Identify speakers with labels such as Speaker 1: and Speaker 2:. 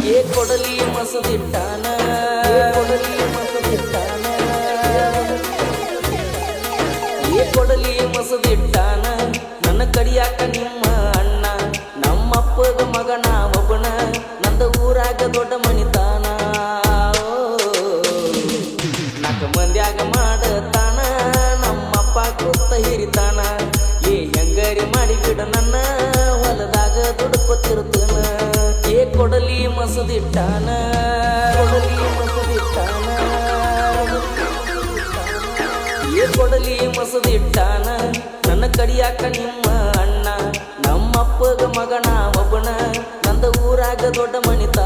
Speaker 1: ಏ ಕೊಡಲಿ ಮಸದಿಟ್ಟಾನ ಏ ಕೊಡಲಿ ಮಸದಿಟ್ಟಾನ ನನ್ನ ಕಡಿಯಾಕ ನಿಮ್ಮ ಅಣ್ಣ ನಮ್ಮಪ್ಪಗ ಮಗನ ಒಬ್ಬನ ನಂದ ಊರಾಗ ದೊಡ್ಡ ಮಣಿತಾನ ನಾಲ್ಕು ಮಂದ್ಯಾಗ ಮಾಡತಾನ ನಮ್ಮಪ್ಪ ಕೂತ ಹಿರಿತಾನ ಏ ಹೆಂಗರಿ ಮಾಡಿಬಿಡ ನನ್ನ ಹೊಲದಾಗ ದುಡ್ಕೊತಿರ್ತಾನ ಏ ಕೊಡಲಿ ಮಸದಿಟ್ಟಾನ ಏ ಕೊಡಲಿ ಮಸದಿಟ್ಟಾನ ನನ್ನ ಕಡಿಯಾಕ ನಿಮ್ಮ ಅಣ್ಣ ನಮ್ಮಪ್ಪಗ ಮಗನ ಒಬ್ಬನ ನಂದ ಊರಾಗ ದೊಡ್ಡ ಮಣಿತ